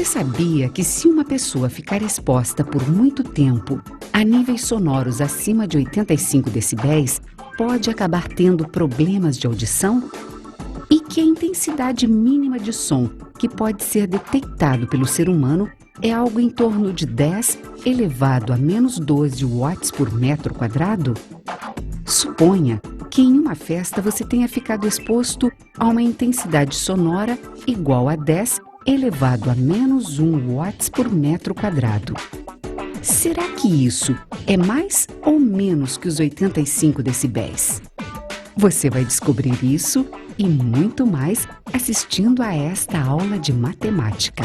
sabia que se uma pessoa ficar exposta por muito tempo a níveis sonoros acima de 85 decibéis, pode acabar tendo problemas de audição? E que a intensidade mínima de som que pode ser detectado pelo ser humano é algo em torno de 10 elevado a menos 12 watts por metro quadrado? Suponha que em uma festa você tenha ficado exposto a uma intensidade sonora igual a 10 elevado a menos 1 watts por metro quadrado. Será que isso é mais ou menos que os 85 decibéis? Você vai descobrir isso e muito mais assistindo a esta aula de matemática.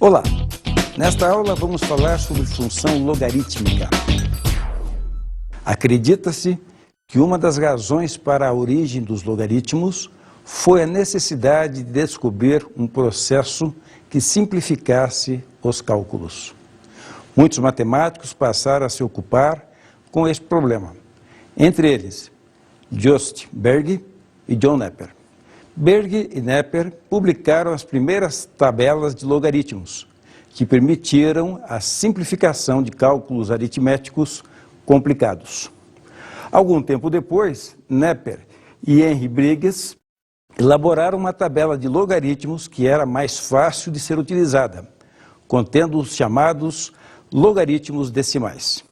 Olá! Nesta aula vamos falar sobre função logarítmica. Acredita-se que uma das razões para a origem dos logaritmos foi a necessidade de descobrir um processo que simplificasse os cálculos. Muitos matemáticos passaram a se ocupar com esse problema, entre eles Just Berge e John Napier. Berge e Napier publicaram as primeiras tabelas de logaritmos, que permitiram a simplificação de cálculos aritméticos complicados. Algum tempo depois, Napier e Henry Briggs elaboraram uma tabela de logaritmos que era mais fácil de ser utilizada, contendo os chamados logaritmos decimais.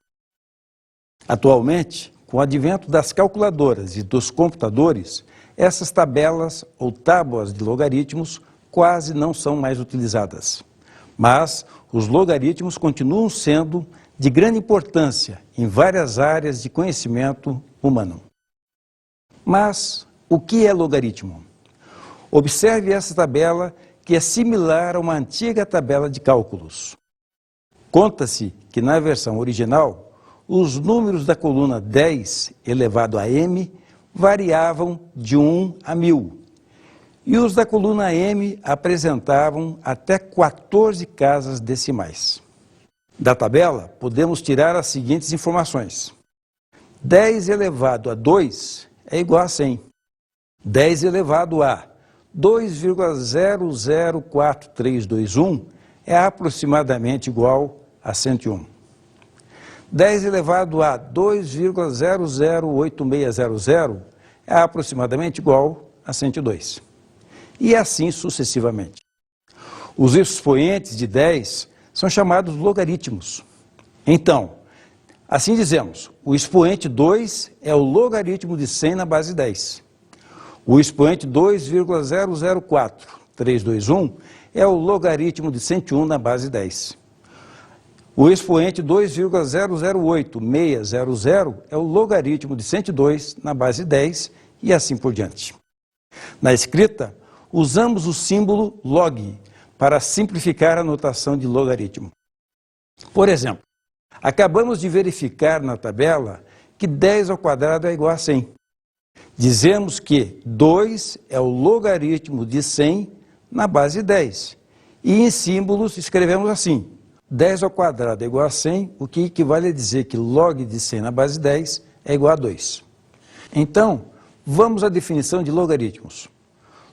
Atualmente, com o advento das calculadoras e dos computadores, essas tabelas ou tábuas de logaritmos quase não são mais utilizadas. Mas os logaritmos continuam sendo de grande importância em várias áreas de conhecimento humano. Mas o que é logaritmo? Observe essa tabela, que é similar a uma antiga tabela de cálculos. Conta-se que na versão original, os números da coluna 10 elevado a m variavam de 1 a 1000. E os da coluna m apresentavam até 14 casas decimais. Da tabela, podemos tirar as seguintes informações. 10 elevado a 2 é igual a 100. 10 elevado a 2,004321 é aproximadamente igual a 101. 10 elevado a 2,008600 é aproximadamente igual a 102. E assim sucessivamente. Os expoentes de 10 são chamados logaritmos. Então, assim dizemos, o expoente 2 é o logaritmo de 100 na base 10. O expoente 2,004321 é o logaritmo de 101 na base 10. O expoente 2,008600 é o logaritmo de 102 na base 10 e assim por diante. Na escrita, usamos o símbolo log para simplificar a notação de logaritmo. Por exemplo, acabamos de verificar na tabela que 10 ao quadrado é igual a 100. Dizemos que 2 é o logaritmo de 100 na base 10. E em símbolos escrevemos assim: 10 ao quadrado é igual a 100, o que equivale a dizer que log de 100 na base 10 é igual a 2. Então, vamos à definição de logaritmos.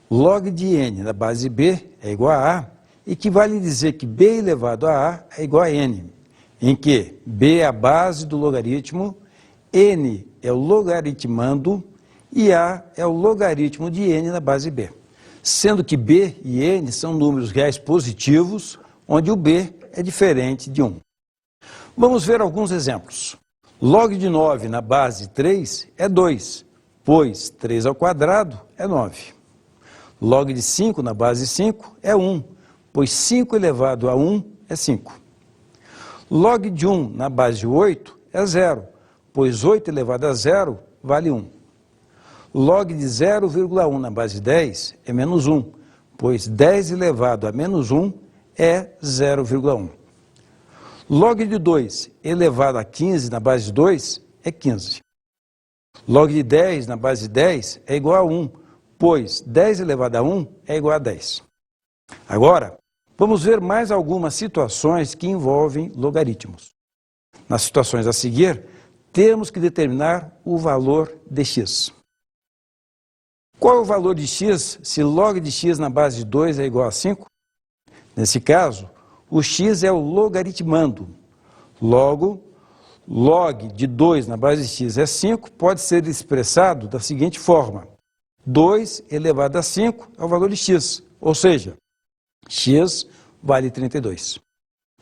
Log de n na base b é igual a equivale a dizer que b elevado a a é igual a n, em que b é a base do logaritmo, n é o logaritmando e a é o logaritmo de n na base b, sendo que b e n são números reais positivos, onde o b é diferente de 1. Vamos ver alguns exemplos. Log de 9 na base 3 é 2, pois 3 ao quadrado é 9. Log de 5 na base 5 é 1, pois 5 elevado a 1 é 5. Log de 1 na base 8 é 0, pois 8 elevado a 0 vale 1. Log de 0,1 na base 10 é menos 1, pois 10 elevado a menos 1 é 0,1. Log de 2 elevado a 15 na base 2 é 15. Log de 10 na base 10 é igual a 1, pois 10 elevado a 1 é igual a 10. Agora, vamos ver mais algumas situações que envolvem logaritmos. Nas situações a seguir, temos que determinar o valor de x. Qual é o valor de x se log de x na base de 2 é igual a 5? Nesse caso, o x é o logaritmando. Logo, log de 2 na base de x é 5, pode ser expressado da seguinte forma. 2 elevado a 5 é o valor de x, ou seja, x vale 32.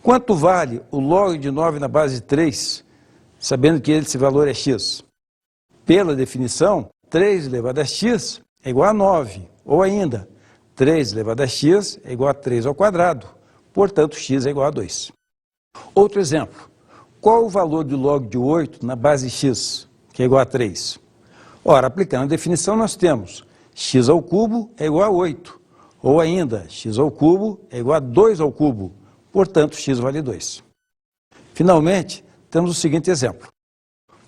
Quanto vale o log de 9 na base de 3, sabendo que esse valor é x? Pela definição, 3 elevado a x é igual a 9, ou ainda, 3 elevado a x é igual a 3 ao quadrado, portanto, x é igual a 2. Outro exemplo, qual o valor do log de 8 na base x, que é igual a 3? Ora, aplicando a definição, nós temos x ao cubo é igual a 8, ou ainda, x ao cubo é igual a 2 ao cubo, portanto, x vale 2. Finalmente, temos o seguinte exemplo.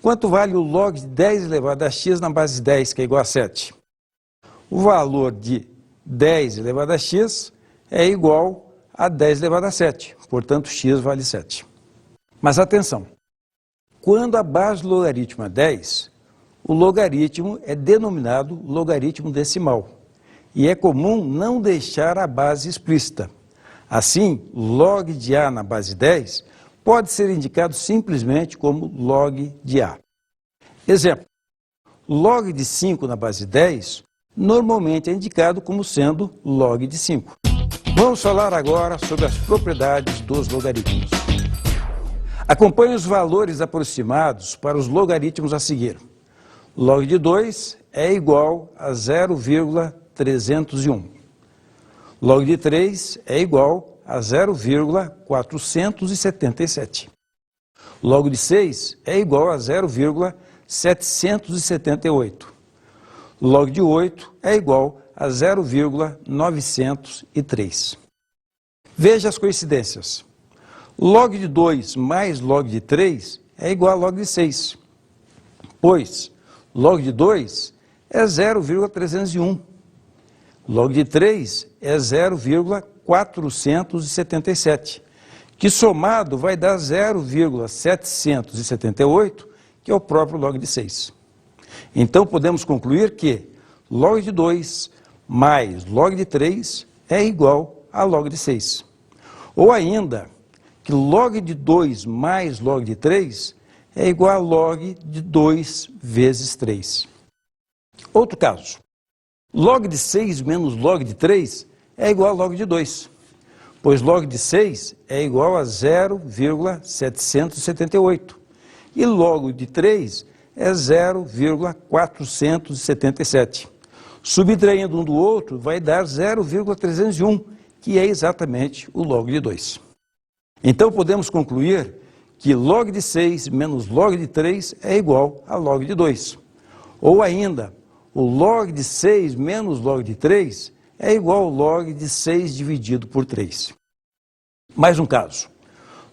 Quanto vale o log de 10 elevado a x na base 10, que é igual a 7? O valor de 10 elevado a x é igual a 10 elevado a 7, portanto, x vale 7. Mas atenção, quando a base do logaritmo é 10, o logaritmo é denominado logaritmo decimal, e é comum não deixar a base explícita. Assim, log de A na base 10 pode ser indicado simplesmente como log de A. Exemplo, log de 5 na base 10 normalmente é indicado como sendo log de 5. Vamos falar agora sobre as propriedades dos logaritmos. Acompanhe os valores aproximados para os logaritmos a seguir. Log de 2 é igual a 0,301. Log de 3 é igual a 0,477. Log de 6 é igual a 0,778. Log de 8 é igual a 0,903. Veja as coincidências. Log de 2 mais log de 3 é igual a log de 6, pois log de 2 é 0,301. Log de 3 é 0,477, que somado vai dar 0,778, que é o próprio log de 6. Então, podemos concluir que log de 2 mais log de 3 é igual a log de 6. Ou ainda, que log de 2 mais log de 3 é igual a log de 2 vezes 3. Outro caso. Log de 6 menos log de 3 é igual a log de 2, pois log de 6 é igual a 0,778 e log de 3 é 0,477. Subtraindo um do outro vai dar 0,301, que é exatamente o log de 2. Então podemos concluir que log de 6 menos log de 3 é igual a log de 2. Ou ainda, o log de 6 menos log de 3 é igual ao log de 6 dividido por 3. Mais um caso.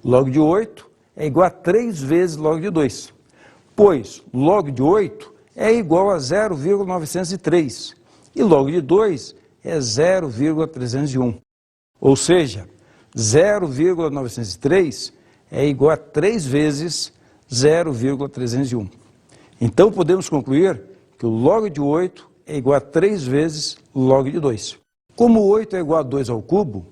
Log de 8 é igual a 3 vezes log de 2, pois log de 8 é igual a 0,903 e log de 2 é 0,301. Ou seja, 0,903 é igual a 3 vezes 0,301. Então podemos concluir que o log de 8 é igual a 3 vezes log de 2. Como 8 é igual a 2 ao cubo,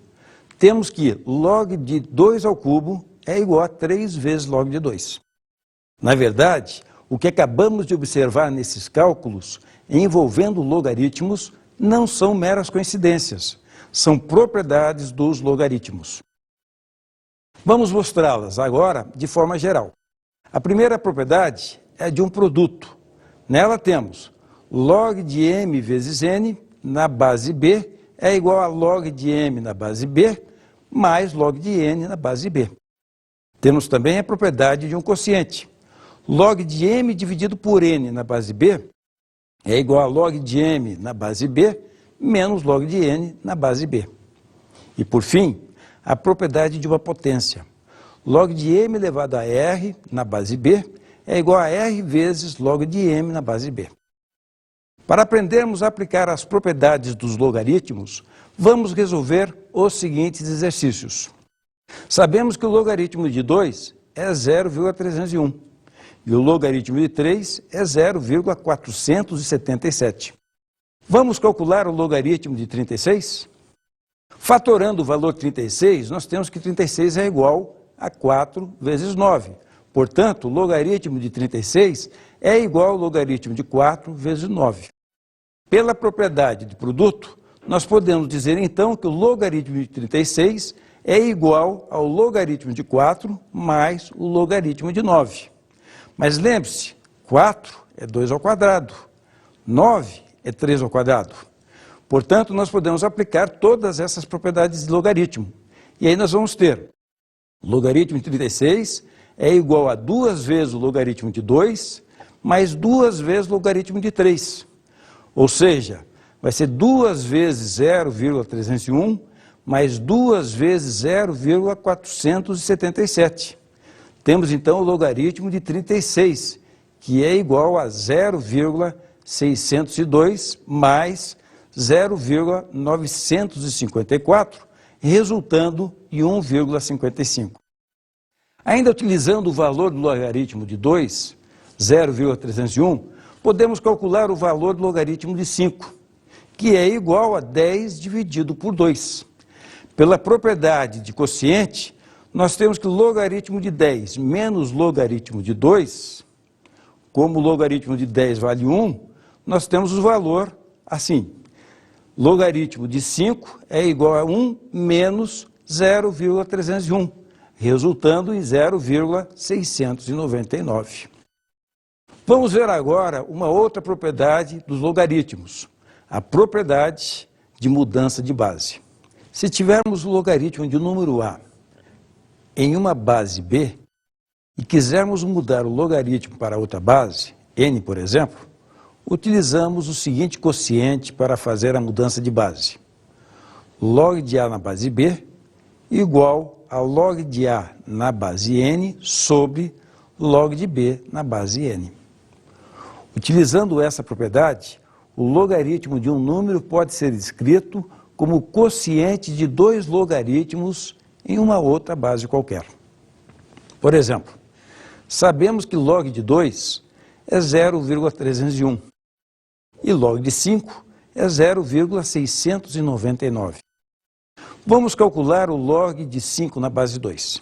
temos que log de 2 ao cubo é igual a 3 vezes log de 2. Na verdade, o que acabamos de observar nesses cálculos envolvendo logaritmos não são meras coincidências, são propriedades dos logaritmos. Vamos mostrá-las agora de forma geral. A primeira propriedade é de um produto. Nela temos log de m vezes n na base b é igual a log de m na base b mais log de n na base b. Temos também a propriedade de um quociente. Log de m dividido por n na base b é igual a log de m na base b menos log de n na base b. E por fim, a propriedade de uma potência. Log de m elevado a r na base b é igual a R vezes log de m na base b. Para aprendermos a aplicar as propriedades dos logaritmos, vamos resolver os seguintes exercícios. Sabemos que o logaritmo de 2 é 0,301 e o logaritmo de 3 é 0,477. Vamos calcular o logaritmo de 36? Fatorando o valor 36, nós temos que 36 é igual a 4 vezes 9. Portanto, o logaritmo de 36 é igual ao logaritmo de 4 vezes 9. Pela propriedade de produto, nós podemos dizer então que o logaritmo de 36 é igual ao logaritmo de 4 mais o logaritmo de 9. Mas lembre-se, 4 é 2 ao quadrado, 9 é 3 ao quadrado. Portanto, nós podemos aplicar todas essas propriedades de logaritmo. E aí nós vamos ter o logaritmo de 36 é igual a 2 vezes o logaritmo de 2 mais 2 vezes o logaritmo de 3. Ou seja, vai ser 2 vezes 0,301 mais 2 vezes 0,477. Temos então o logaritmo de 36, que é igual a 0,602 mais 0,954, resultando em 1,55. Ainda utilizando o valor do logaritmo de 2, 0,301, podemos calcular o valor do logaritmo de 5, que é igual a 10 dividido por 2. Pela propriedade de quociente, nós temos que o logaritmo de 10 menos logaritmo de 2, como o logaritmo de 10 vale 1, nós temos o valor assim. Logaritmo de 5 é igual a 1 menos 0,301, resultando em 0,699. Vamos ver agora uma outra propriedade dos logaritmos, a propriedade de mudança de base. Se tivermos o logaritmo de um número a em uma base b e quisermos mudar o logaritmo para outra base, n, por exemplo, utilizamos o seguinte quociente para fazer a mudança de base. Log de a na base b igual a log de a na base n sobre log de b na base n. Utilizando essa propriedade, o logaritmo de um número pode ser escrito como quociente de 2 logaritmos em uma outra base qualquer. Por exemplo, sabemos que log de 2 é 0,301 e log de 5 é 0,699. Vamos calcular o log de 5 na base 2.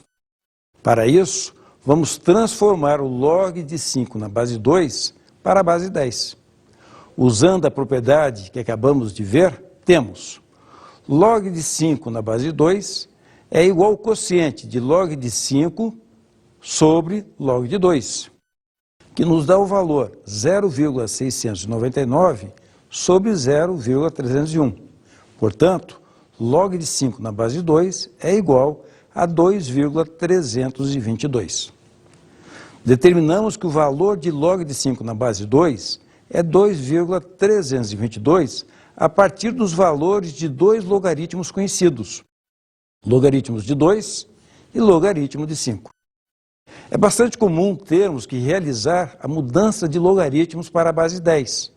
Para isso, vamos transformar o log de 5 na base 2 para a base 10. Usando a propriedade que acabamos de ver, temos log de 5 na base 2 é igual ao quociente de log de 5 sobre log de 2, que nos dá o valor 0,699 sobre 0,301. Portanto, log de 5 na base 2 é igual a 2,322. Determinamos que o valor de log de 5 na base 2 é 2,322 a partir dos valores de 2 logaritmos conhecidos, logaritmos de 2 e logaritmo de 5. É bastante comum termos que realizar a mudança de logaritmos para a base 10.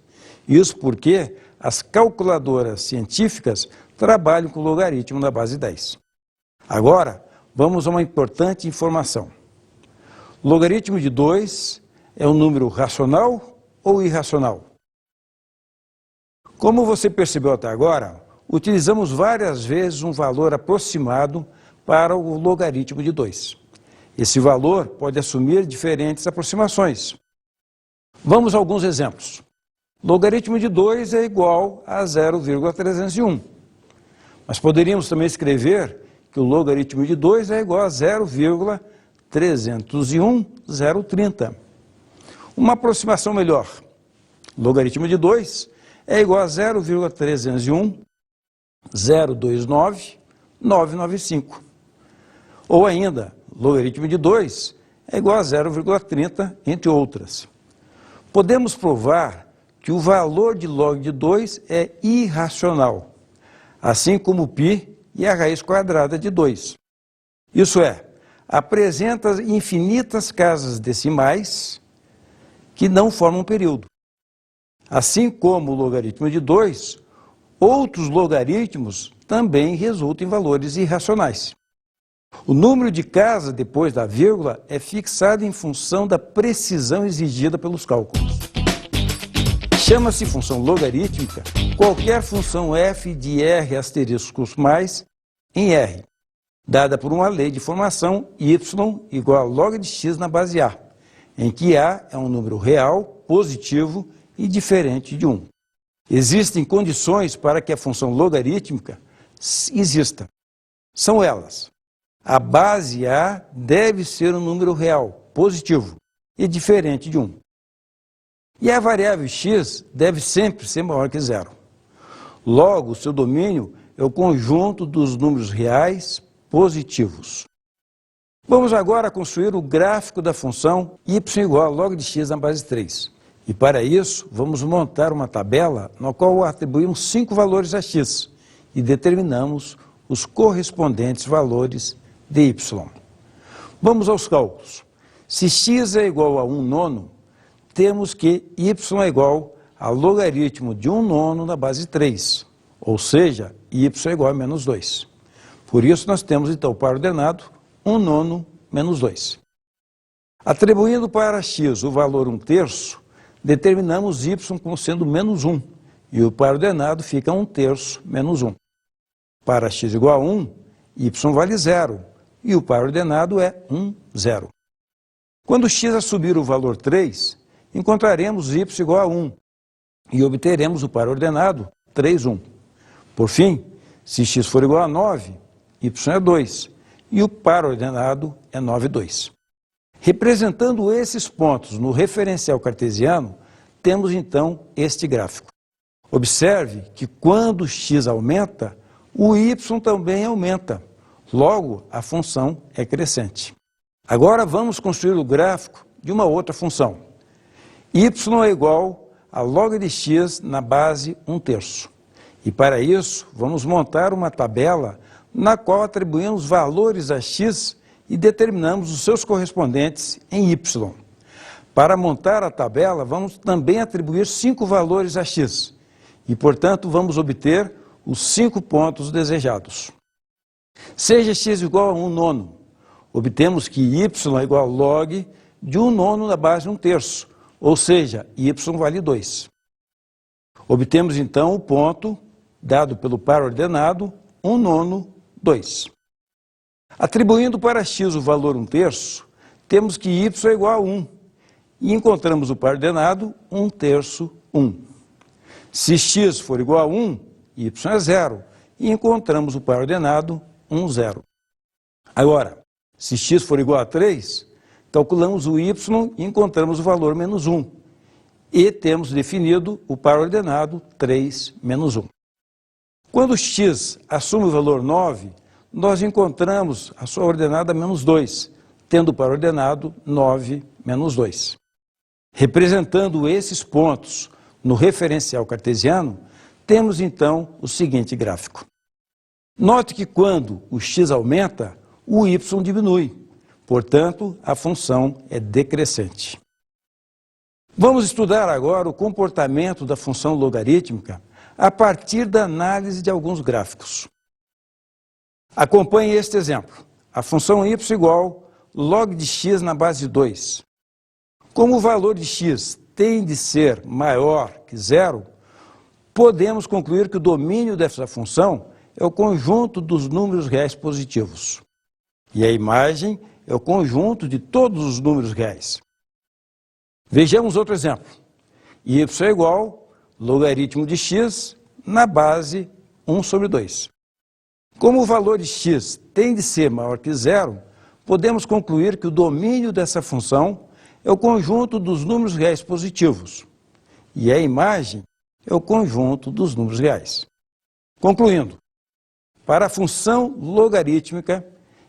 Isso porque as calculadoras científicas trabalham com o logaritmo na base 10. Agora, vamos a uma importante informação. Logaritmo de 2 é um número racional ou irracional? Como você percebeu até agora, utilizamos várias vezes um valor aproximado para o logaritmo de 2. Esse valor pode assumir diferentes aproximações. Vamos a alguns exemplos. Logaritmo de 2 é igual a 0,301. Mas poderíamos também escrever que o logaritmo de 2 é igual a 0,301,030. Uma aproximação melhor. Logaritmo de 2 é igual a 0,301,029,995. Ou ainda, logaritmo de 2 é igual a 0,30, entre outras. Podemos provar que o valor de log de 2 é irracional, assim como π e a raiz quadrada de 2. Isso é, apresenta infinitas casas decimais que não formam um período. Assim como o logaritmo de 2, outros logaritmos também resultam em valores irracionais. O número de casa depois da vírgula é fixado em função da precisão exigida pelos cálculos. Chama-se função logarítmica qualquer função f de r asteriscos mais em R, dada por uma lei de formação y igual a log de x na base A, em que A é um número real, positivo e diferente de 1. Existem condições para que a função logarítmica exista. São elas: a base A deve ser um número real, positivo e diferente de 1. E a variável x deve sempre ser maior que zero. Logo, o seu domínio é o conjunto dos números reais positivos. Vamos agora construir o gráfico da função y igual a log de x na base 3. E para isso, vamos montar uma tabela na qual atribuímos 5 valores a x e determinamos os correspondentes valores de y. Vamos aos cálculos. Se x é igual a 1 nono, temos que y é igual a logaritmo de 1 nono na base 3, ou seja, y é igual a menos 2. Por isso, nós temos então o par ordenado 1 nono menos 2. Atribuindo para x o valor 1/3, determinamos y como sendo menos 1, e o par ordenado fica 1/3 menos 1. Para x igual a 1, y vale 0, e o par ordenado é 1, 0. Quando x assumir o valor 3, encontraremos y igual a 1 e obteremos o par ordenado 3, 1. Por fim, se x for igual a 9, y é 2 e o par ordenado é 9, 2. Representando esses pontos no referencial cartesiano, temos então este gráfico. Observe que quando x aumenta, o y também aumenta. Logo, a função é crescente. Agora vamos construir o gráfico de uma outra função. Y é igual a log de x na base 1/3. E para isso, vamos montar uma tabela na qual atribuímos valores a x e determinamos os seus correspondentes em y. Para montar a tabela, vamos também atribuir 5 valores a x e, portanto, vamos obter os 5 pontos desejados. Seja x igual a 1 nono, obtemos que y é igual a log de 1 nono na base 1/3, ou seja, y vale 2. Obtemos então o ponto dado pelo par ordenado 1 nono, 2. Atribuindo para x o valor 1/3, temos que y é igual a 1 e encontramos o par ordenado 1/3, 1. Se x for igual a 1, y é 0 e encontramos o par ordenado 1, 0. Agora, se x for igual a 3, calculamos o y e encontramos o valor menos 1. E temos definido o par ordenado 3, menos 1. Quando x assume o valor 9, nós encontramos a sua ordenada menos 2, tendo o par ordenado 9, menos 2. Representando esses pontos no referencial cartesiano, temos então o seguinte gráfico. Note que quando o x aumenta, o y diminui. Portanto, a função é decrescente. Vamos estudar agora o comportamento da função logarítmica a partir da análise de alguns gráficos. Acompanhe este exemplo. A função y igual log de x na base 2. Como o valor de x tem de ser maior que zero, podemos concluir que o domínio dessa função é o conjunto dos números reais positivos. E a imagem é o conjunto de todos os números reais. Vejamos outro exemplo. Y é igual logaritmo de x na base 1/2. Como o valor de x tem de ser maior que zero, podemos concluir que o domínio dessa função é o conjunto dos números reais positivos. E a imagem é o conjunto dos números reais. Concluindo, para a função logarítmica,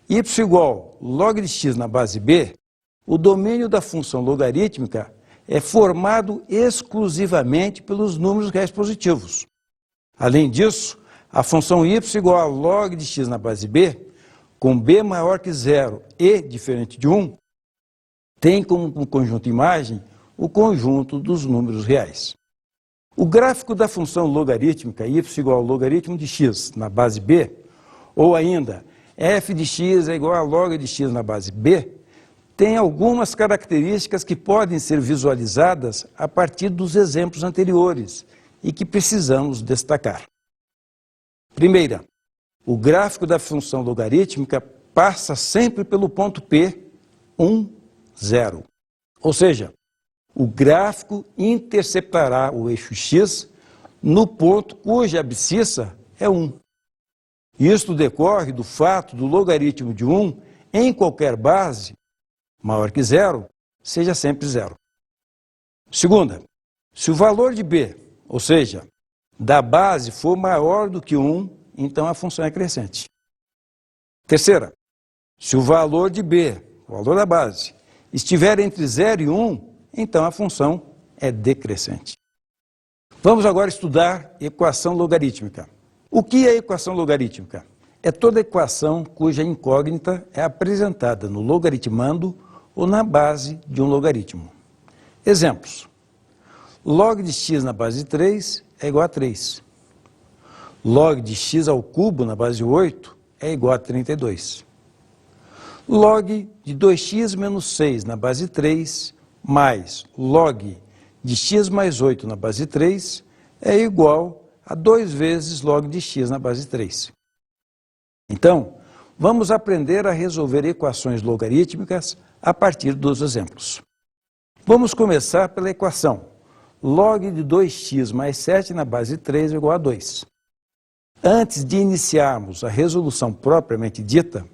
y igual log de x na base b, o domínio da função logarítmica é formado exclusivamente pelos números reais positivos. Além disso, a função y igual a log de x na base b, com b maior que zero e diferente de 1, tem como conjunto imagem o conjunto dos números reais. O gráfico da função logarítmica y igual ao logaritmo de x na base b, ou ainda f de x é igual a log de x na base b, tem algumas características que podem ser visualizadas a partir dos exemplos anteriores e que precisamos destacar. Primeira, o gráfico da função logarítmica passa sempre pelo ponto P, 1, 0. Ou seja, o gráfico interceptará o eixo x no ponto cuja abscissa é 1. Isto decorre do fato do logaritmo de 1 em qualquer base maior que 0 seja sempre 0. Segunda, se o valor de b, ou seja, da base for maior do que 1, então a função é crescente. Terceira, se o valor de b, o valor da base, estiver entre 0 e 1, então a função é decrescente. Vamos agora estudar equação logarítmica. O que é equação logarítmica? É toda equação cuja incógnita é apresentada no logaritmando ou na base de um logaritmo. Exemplos. Log de x na base 3 é igual a 3. Log de x ao cubo na base 8 é igual a 32. Log de 2x menos 6 na base 3 mais log de x mais 8 na base 3 é igual a 2 vezes log de x na base 3. Então, vamos aprender a resolver equações logarítmicas a partir dos exemplos. Vamos começar pela equação log de 2x mais 7 na base 3 é igual a 2. Antes de iniciarmos a resolução propriamente dita,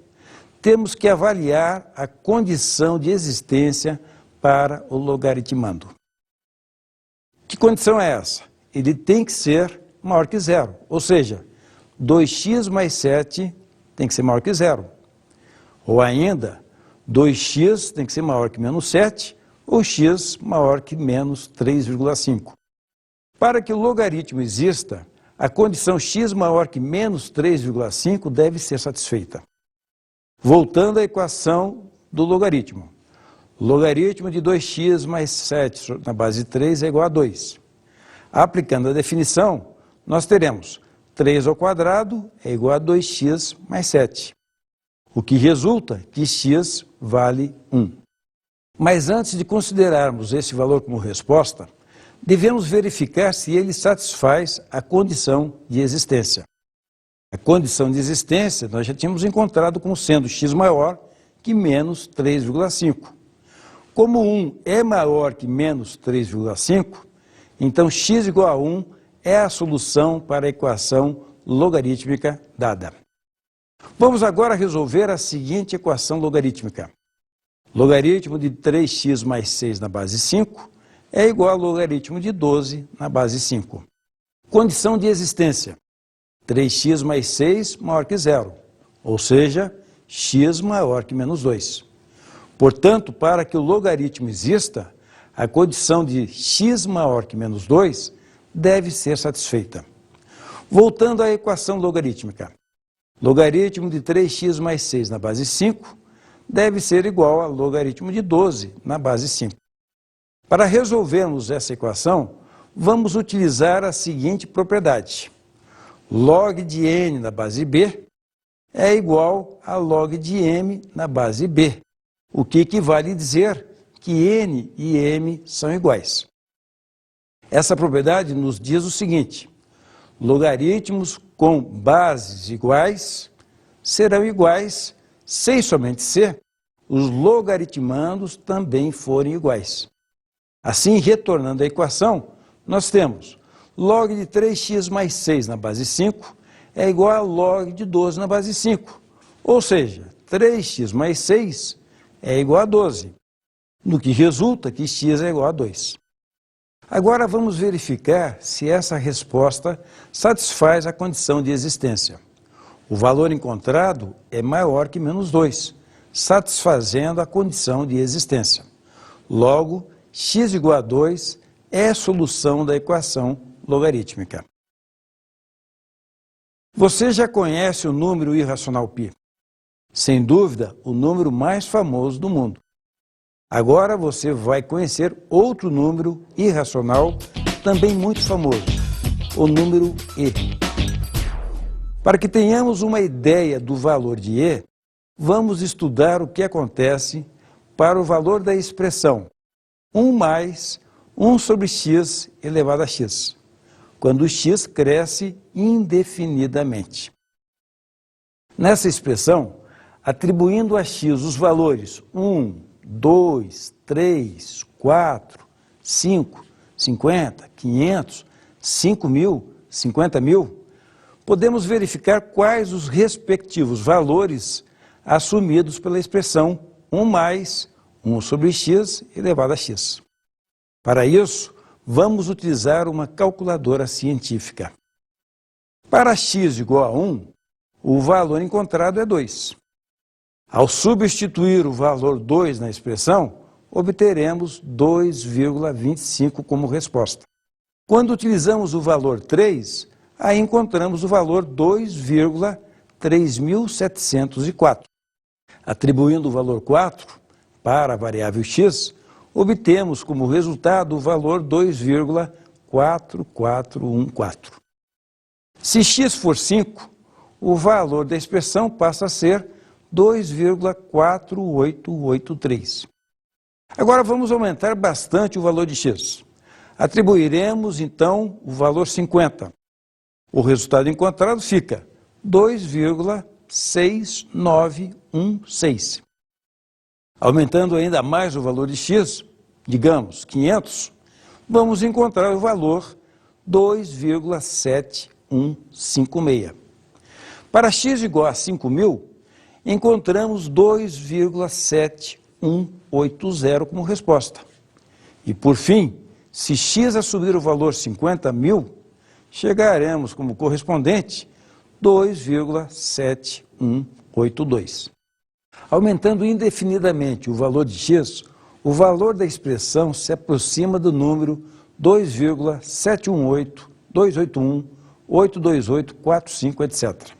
temos que avaliar a condição de existência para o logaritmando. Que condição é essa? Ele tem que ser maior que 0, ou seja, 2x mais 7 tem que ser maior que 0. Ou ainda, 2x tem que ser maior que menos 7, ou x maior que menos 3,5. Para que o logaritmo exista, a condição x maior que menos 3,5 deve ser satisfeita. Voltando à equação do logaritmo. Logaritmo de 2x mais 7 na base 3 é igual a 2. Aplicando a definição, nós teremos 3 ao quadrado é igual a 2x mais 7. O que resulta que x vale 1. Mas antes de considerarmos esse valor como resposta, devemos verificar se ele satisfaz a condição de existência. A condição de existência nós já tínhamos encontrado como sendo x maior que menos 3,5. Como 1 é maior que menos 3,5, então x igual a 1 é a solução para a equação logarítmica dada. Vamos agora resolver a seguinte equação logarítmica. Logaritmo de 3x mais 6 na base 5 é igual ao logaritmo de 12 na base 5. Condição de existência. 3x mais 6 maior que 0, ou seja, x maior que menos 2. Portanto, para que o logaritmo exista, a condição de x maior que menos 2 deve ser satisfeita. Voltando à equação logarítmica. Logaritmo de 3x mais 6 na base 5 deve ser igual ao logaritmo de 12 na base 5. Para resolvermos essa equação, vamos utilizar a seguinte propriedade. Log de n na base b é igual a log de m na base b, o que equivale a dizer que n e m são iguais. Essa propriedade nos diz o seguinte: logaritmos com bases iguais serão iguais se somente se os logaritmandos também forem iguais. Assim, retornando à equação, nós temos log de 3x mais 6 na base 5 é igual a log de 12 na base 5. Ou seja, 3x mais 6 é igual a 12, no que resulta que x é igual a 2. Agora vamos verificar se essa resposta satisfaz a condição de existência. O valor encontrado é maior que menos 2, satisfazendo a condição de existência. Logo, x igual a 2 é a solução da equação logarítmica. Você já conhece o número irracional π? Sem dúvida, o número mais famoso do mundo. Agora você vai conhecer outro número irracional, também muito famoso, o número e. Para que tenhamos uma ideia do valor de e, vamos estudar o que acontece para o valor da expressão 1 mais 1 sobre x elevado a x, quando x cresce indefinidamente. Nessa expressão, atribuindo a x os valores 1, 2, 3, 4, 5, 50, 500, 5.000, 50.000, podemos verificar quais os respectivos valores assumidos pela expressão 1 mais 1 sobre x elevado a x. Para isso, vamos utilizar uma calculadora científica. Para x igual a 1, o valor encontrado é 2. Ao substituir o valor 2 na expressão, obteremos 2,25 como resposta. Quando utilizamos o valor 3, aí encontramos o valor 2,3704. Atribuindo o valor 4 para a variável x, obtemos como resultado o valor 2,4414. Se x for 5, o valor da expressão passa a ser 2,4883. Agora vamos aumentar bastante o valor de x. Atribuiremos então o valor 50. O resultado encontrado fica 2,6916. Aumentando ainda mais o valor de x, digamos 500, vamos encontrar o valor 2,7156. Para x igual a 5.000, encontramos 2,7180 como resposta. E por fim, se x assumir o valor 50.000, chegaremos como correspondente 2,7182. Aumentando indefinidamente o valor de x, o valor da expressão se aproxima do número 2,718, 281, 828, 45, etc.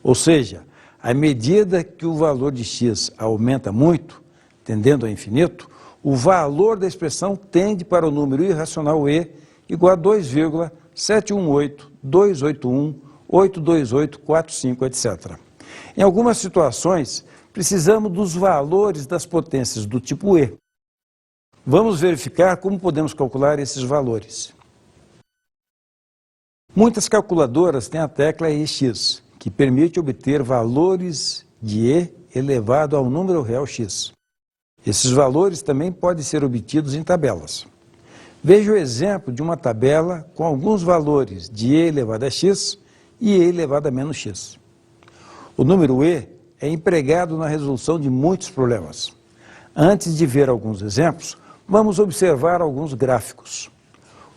Ou seja, à medida que o valor de x aumenta muito, tendendo a infinito, o valor da expressão tende para o número irracional e igual a 2,718, 281, 828, 45, etc. Em algumas situações, precisamos dos valores das potências do tipo e. Vamos verificar como podemos calcular esses valores. Muitas calculadoras têm a tecla EX, que permite obter valores de e elevado ao número real x. Esses valores também podem ser obtidos em tabelas. Veja o exemplo de uma tabela com alguns valores de e elevado a x e e elevado a menos x. O número e é empregado na resolução de muitos problemas. Antes de ver alguns exemplos, vamos observar alguns gráficos.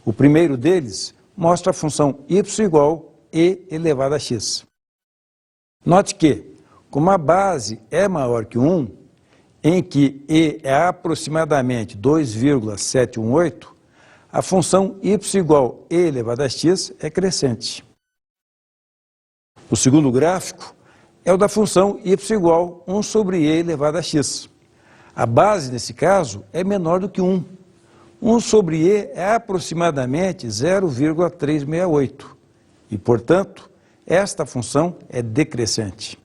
O primeiro deles mostra a função y igual e elevado a x. Note que, como a base é maior que 1, em que e é aproximadamente 2,718, a função y igual e elevado a x é crescente. O segundo gráfico é o da função y igual 1 sobre e elevado a x. A base, nesse caso, é menor do que 1. 1 sobre e é aproximadamente 0,368. E, portanto, esta função é decrescente.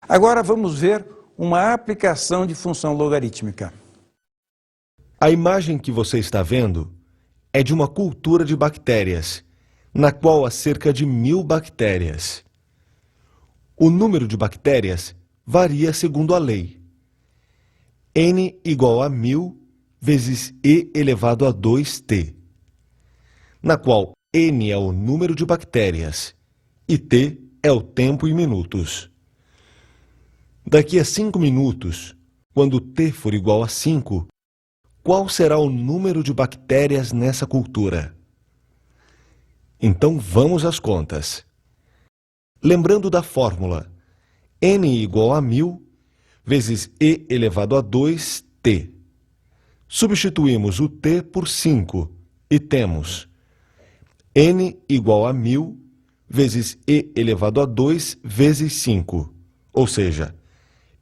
Agora vamos ver uma aplicação de função logarítmica. A imagem que você está vendo é de uma cultura de bactérias, na qual há cerca de 1000 bactérias. O número de bactérias varia segundo a lei. N igual a 1000 vezes e elevado a 2t, na qual N é o número de bactérias e t é o tempo em minutos. Daqui a 5 minutos, quando t for igual a 5, qual será o número de bactérias nessa cultura? Então vamos às contas. Lembrando da fórmula, N igual a 1000 vezes e elevado a 2t. Substituímos o t por 5 e temos N igual a 1000 vezes e elevado a 2 vezes 5, ou seja,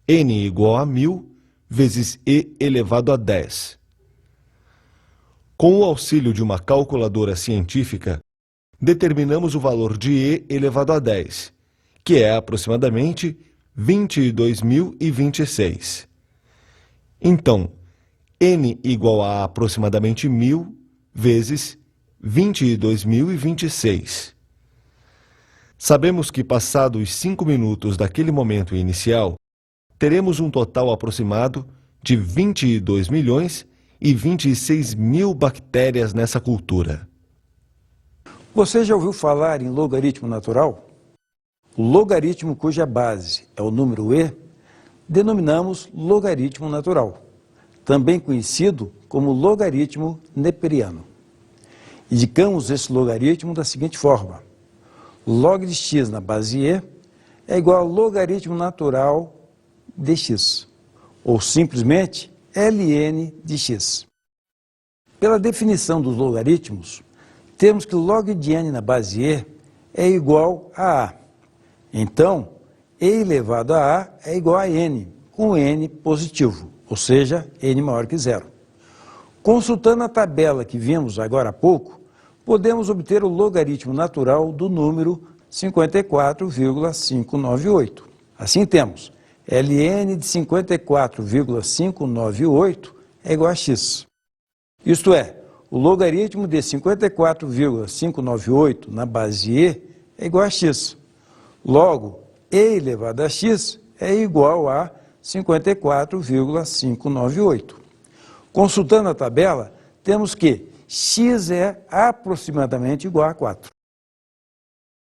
N igual a 1000 vezes e elevado a 10. Com o auxílio de uma calculadora científica, determinamos o valor de e elevado a 10, que é aproximadamente 22.026. Então, n igual a aproximadamente 1.000 vezes 22.026. Sabemos que, passados os 5 minutos daquele momento inicial, teremos um total aproximado de 22.026.000 bactérias nessa cultura. Você já ouviu falar em logaritmo natural? O logaritmo cuja base é o número e, denominamos logaritmo natural, também conhecido como logaritmo neperiano. Indicamos esse logaritmo da seguinte forma: log de x na base e é igual ao logaritmo natural de x, ou simplesmente ln de x. Pela definição dos logaritmos, temos que log de n na base e é igual a a. Então, e elevado a a é igual a n, com n positivo, ou seja, n maior que zero. Consultando a tabela que vimos agora há pouco, podemos obter o logaritmo natural do número 54,598. Assim temos ln de 54,598 é igual a x. Isto é, o logaritmo de 54,598 na base e é igual a x. Logo, e elevado a x é igual a 54,598. Consultando a tabela, temos que x é aproximadamente igual a 4.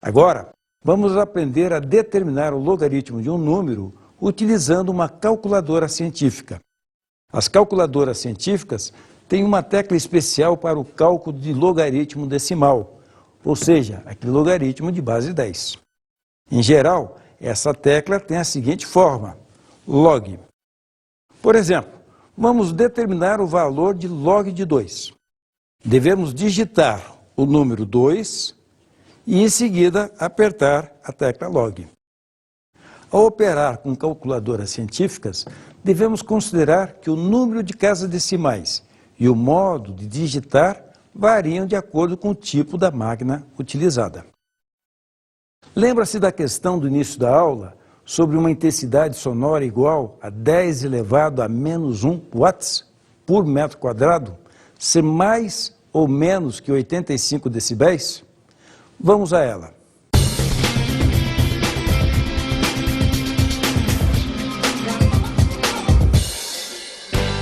Agora, vamos aprender a determinar o logaritmo de um número utilizando uma calculadora científica. As calculadoras científicas têm uma tecla especial para o cálculo de logaritmo decimal, ou seja, aquele logaritmo de base 10. Em geral, essa tecla tem a seguinte forma: log. Por exemplo, vamos determinar o valor de log de 2. Devemos digitar o número 2 e, em seguida, apertar a tecla log. Ao operar com calculadoras científicas, devemos considerar que o número de casas decimais e o modo de digitar variam de acordo com o tipo da máquina utilizada. Lembra-se da questão do início da aula sobre uma intensidade sonora igual a 10 elevado a menos 1 watts por metro quadrado ser mais ou menos que 85 decibéis? Vamos a ela.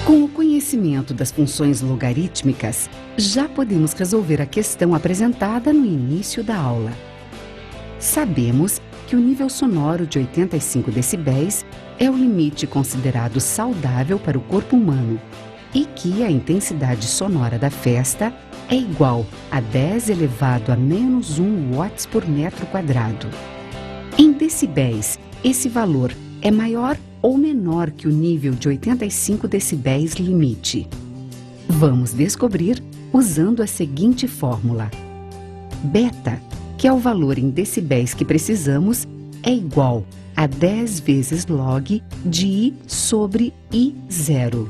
Com o conhecimento das funções logarítmicas, já podemos resolver a questão apresentada no início da aula. Sabemos que o nível sonoro de 85 decibéis é o limite considerado saudável para o corpo humano e que a intensidade sonora da festa é igual a 10 elevado a menos 1 watts por metro quadrado. Em decibéis, esse valor é maior ou menor que o nível de 85 decibéis limite? Vamos descobrir usando a seguinte fórmula. Beta, que é o valor em decibéis que precisamos, é igual a 10 vezes log de I sobre I0,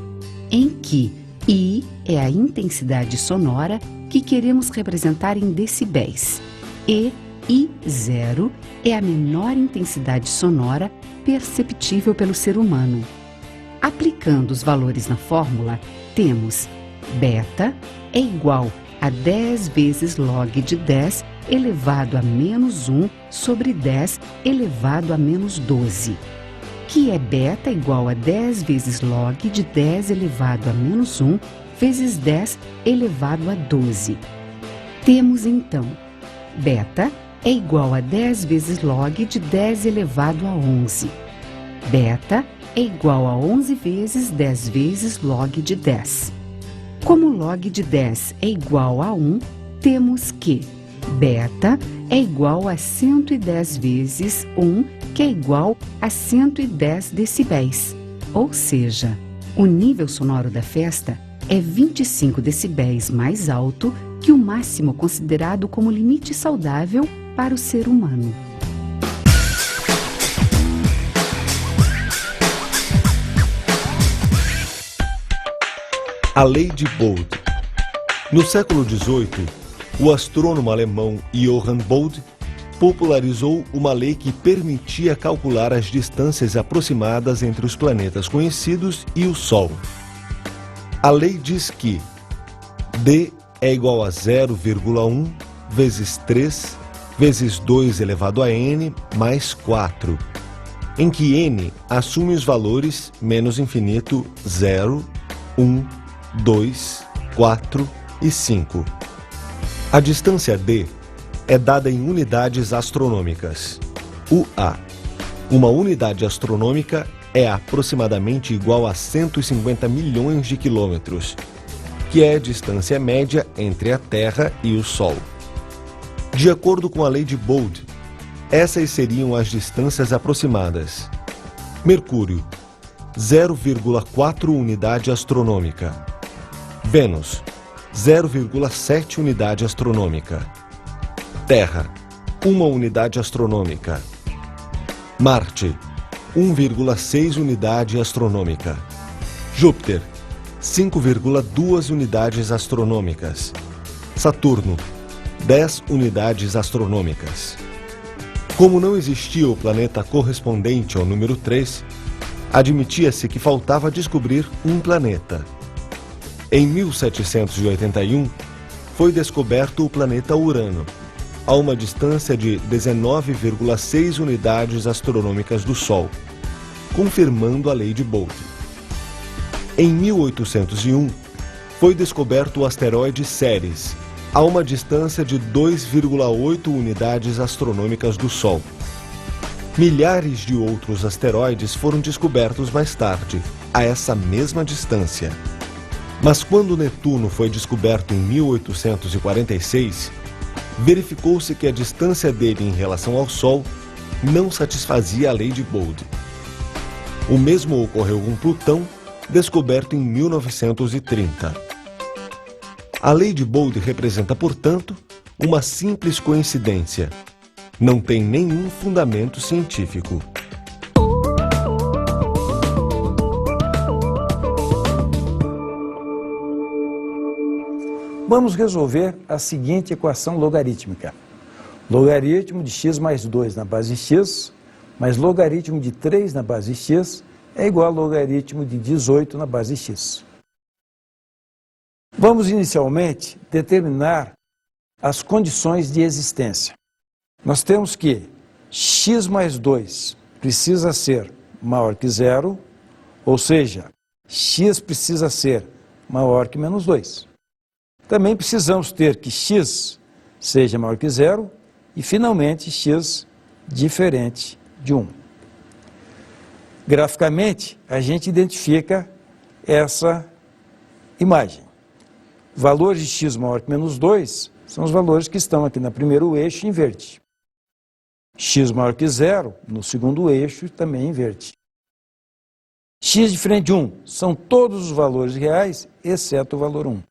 em que I é a intensidade sonora que queremos representar em decibéis e I0 é a menor intensidade sonora perceptível pelo ser humano. Aplicando os valores na fórmula, temos beta é igual a 10 vezes log de 10 elevado a menos 1 sobre 10 elevado a menos 12, que é beta igual a 10 vezes log de 10 elevado a menos 1 vezes 10 elevado a 12. Temos então, beta é igual a 10 vezes log de 10 elevado a 11. Beta é igual a 11 vezes 10 vezes log de 10. Como log de 10 é igual a 1, temos que beta é igual a 110 vezes 1, que é igual a 110 decibéis. Ou seja, o nível sonoro da festa é 25 decibéis mais alto que o máximo considerado como limite saudável para o ser humano. A Lei de Bode. No século XVIII, o astrônomo alemão Johann Bode popularizou uma lei que permitia calcular as distâncias aproximadas entre os planetas conhecidos e o Sol. A lei diz que D é igual a 0,1 vezes 3 vezes 2 elevado a n mais 4, em que n assume os valores menos infinito 0, 1, 2, 4 e 5. A distância d é dada em unidades astronômicas. UA. Uma unidade astronômica é aproximadamente igual a 150 milhões de quilômetros, que é a distância média entre a Terra e o Sol. De acordo com a lei de Bode, essas seriam as distâncias aproximadas. Mercúrio, 0,4 unidade astronômica. Vênus, 0,7 unidade astronômica. Terra, 1 unidade astronômica. Marte, 1,6 unidade astronômica. Júpiter, 5,2 unidades astronômicas. Saturno, 10 unidades astronômicas. Como não existia o planeta correspondente ao número 3, admitia-se que faltava descobrir um planeta. Em 1781, foi descoberto o planeta Urano, a uma distância de 19,6 unidades astronômicas do Sol, confirmando a lei de Bode. Em 1801, foi descoberto o asteroide Ceres, a uma distância de 2,8 unidades astronômicas do Sol. Milhares de outros asteroides foram descobertos mais tarde, a essa mesma distância. Mas quando Netuno foi descoberto em 1846, verificou-se que a distância dele em relação ao Sol não satisfazia a lei de Bode. O mesmo ocorreu com Plutão, descoberto em 1930. A lei de Bode representa, portanto, uma simples coincidência. Não tem nenhum fundamento científico. Vamos resolver a seguinte equação logarítmica. Logaritmo de x mais 2 na base x, mais logaritmo de 3 na base x, é igual a logaritmo de 18 na base x. Vamos inicialmente determinar as condições de existência. Nós temos que x mais 2 precisa ser maior que zero, ou seja, x precisa ser maior que menos 2. Também precisamos ter que x seja maior que zero e, finalmente, x diferente de 1. Graficamente, a gente identifica essa imagem. Valores de x maior que menos 2 são os valores que estão aqui no primeiro eixo em verde. X maior que zero, no segundo eixo, também em verde. X diferente de 1 são todos os valores reais, exceto o valor 1.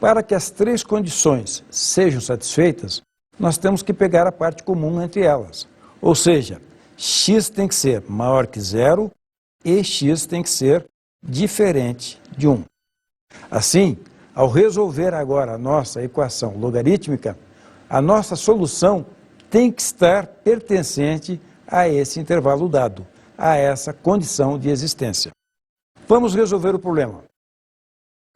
Para que as três condições sejam satisfeitas, nós temos que pegar a parte comum entre elas. Ou seja, x tem que ser maior que zero e x tem que ser diferente de 1. Assim, ao resolver agora a nossa equação logarítmica, a nossa solução tem que estar pertencente a esse intervalo dado, a essa condição de existência. Vamos resolver o problema.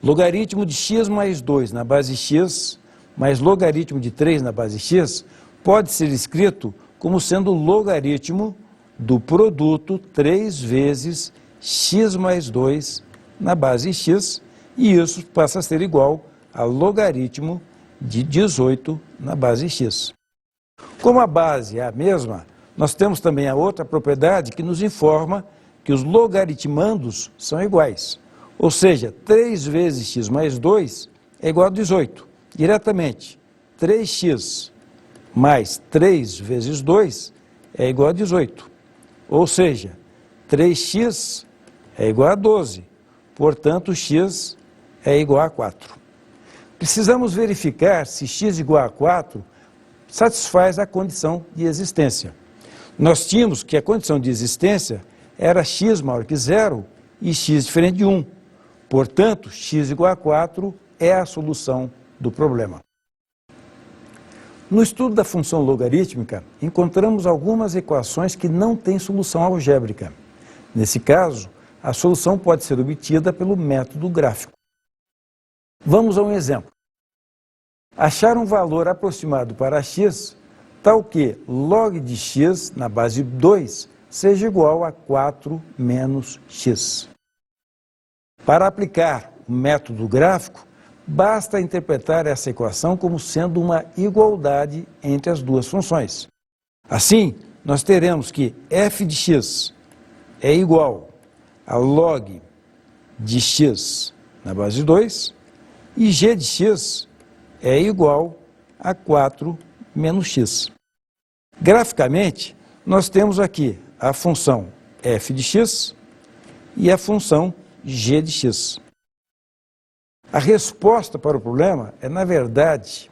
Logaritmo de x mais 2 na base x, mais logaritmo de 3 na base x, pode ser escrito como sendo o logaritmo do produto 3 vezes x mais 2 na base x, e isso passa a ser igual a logaritmo de 18 na base x. Como a base é a mesma, nós temos também a outra propriedade que nos informa que os logaritmandos são iguais. Ou seja, 3 vezes x mais 2 é igual a 18. Diretamente, 3x mais 3 vezes 2 é igual a 18. Ou seja, 3x é igual a 12. Portanto, x é igual a 4. Precisamos verificar se x igual a 4 satisfaz a condição de existência. Nós tínhamos que a condição de existência era x maior que zero e x diferente de 1. Portanto, x igual a 4 é a solução do problema. No estudo da função logarítmica, encontramos algumas equações que não têm solução algébrica. Nesse caso, a solução pode ser obtida pelo método gráfico. Vamos a um exemplo. Achar um valor aproximado para x, tal que log de x na base 2 seja igual a 4 menos x. Para aplicar o método gráfico, basta interpretar essa equação como sendo uma igualdade entre as duas funções. Assim, nós teremos que f de x é igual a log de x na base 2 e g de x é igual a 4 menos x. Graficamente, nós temos aqui a função f de x e a função g de x. A resposta para o problema é, na verdade,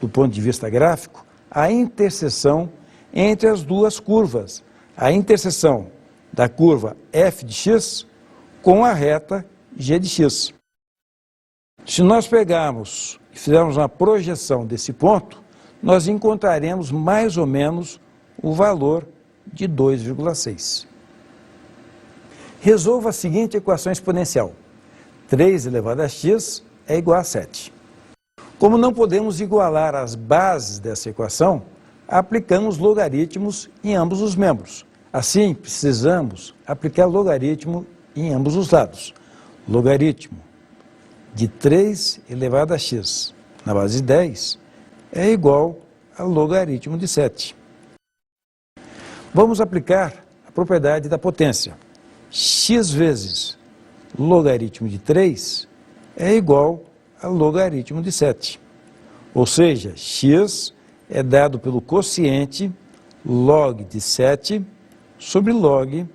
do ponto de vista gráfico, a interseção entre as duas curvas, a interseção da curva f de x com a reta g de x. Se nós pegarmos e fizermos uma projeção desse ponto, nós encontraremos mais ou menos o valor de 2,6. Resolva a seguinte equação exponencial. 3 elevado a x é igual a 7. Como não podemos igualar as bases dessa equação, aplicamos logaritmos em ambos os membros. Assim, precisamos aplicar logaritmo em ambos os lados. Logaritmo de 3 elevado a x na base 10 é igual a logaritmo de 7. Vamos aplicar a propriedade da potência. X vezes logaritmo de 3 é igual a logaritmo de 7. Ou seja, x é dado pelo quociente log de 7 sobre log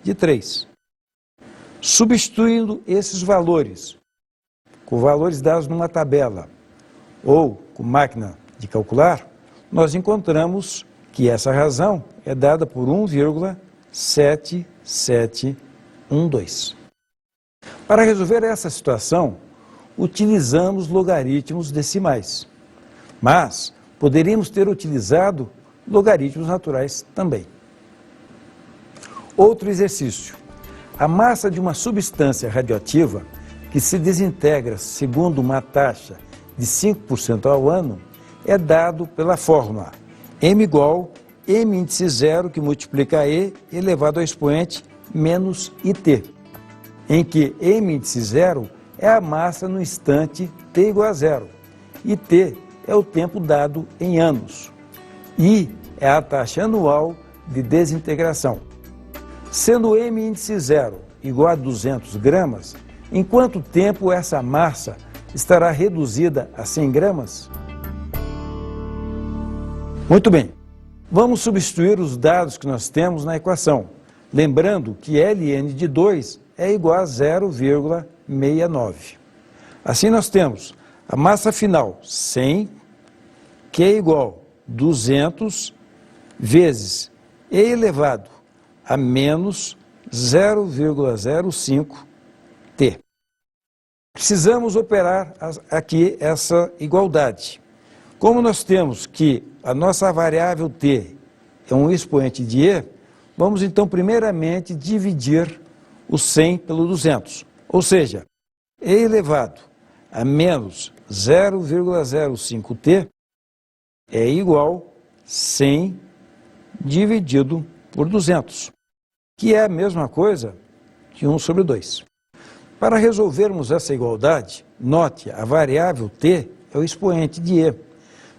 de 3. Substituindo esses valores com valores dados numa tabela ou com máquina de calcular, nós encontramos que essa razão é dada por 1,7712. Para resolver essa situação, utilizamos logaritmos decimais, mas poderíamos ter utilizado logaritmos naturais também. Outro exercício. A massa de uma substância radioativa que se desintegra segundo uma taxa de 5% ao ano é dado pela fórmula m igual m índice zero que multiplica E elevado ao expoente menos IT, em que m índice zero é a massa no instante t igual a zero e t é o tempo dado em anos. I é a taxa anual de desintegração. Sendo m índice zero igual a 200 gramas, em quanto tempo essa massa estará reduzida a 100 gramas? Muito bem, vamos substituir os dados que nós temos na equação, lembrando que ln de 2 é igual a 0,69. Assim nós temos a massa final 100, que é igual a 200 vezes E elevado a menos 0,05 T. Precisamos operar aqui essa igualdade. Como nós temos que a nossa variável T é um expoente de E, vamos então primeiramente dividir o 100 pelo 200. Ou seja, E elevado a menos 0,05 T é igual a 100 dividido por 200, que é a mesma coisa que 1 sobre 2. Para resolvermos essa igualdade, note, a variável t é o expoente de E.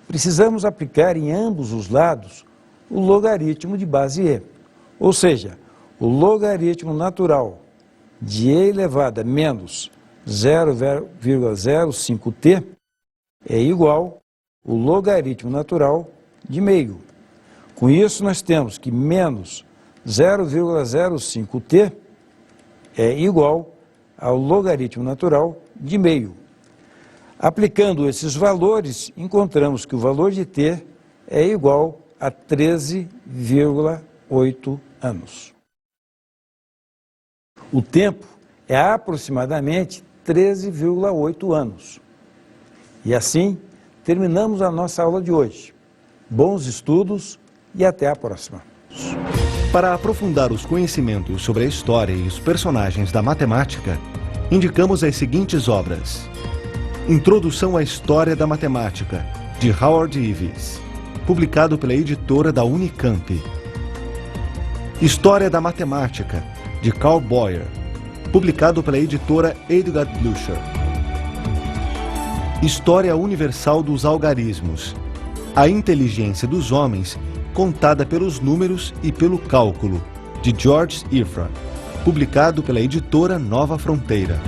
Precisamos aplicar em ambos os lados o logaritmo de base E, ou seja, o logaritmo natural de E elevado a menos 0,05t é igual ao logaritmo natural de meio. Com isso, nós temos que menos 0,05t é igual ao logaritmo natural de meio. Aplicando esses valores, encontramos que o valor de t é igual a 13,8 anos. O tempo é aproximadamente 13,8 anos. E assim, terminamos a nossa aula de hoje. Bons estudos e até a próxima. Para aprofundar os conhecimentos sobre a história e os personagens da matemática, indicamos as seguintes obras: Introdução à História da Matemática, de Howard Ives, publicado pela editora da Unicamp. História da Matemática, de Carl Boyer, publicado pela editora Edgar Blucher. História Universal dos Algarismos, a inteligência dos homens contada pelos números e pelo cálculo, de George Ifrah, publicado pela editora Nova Fronteira.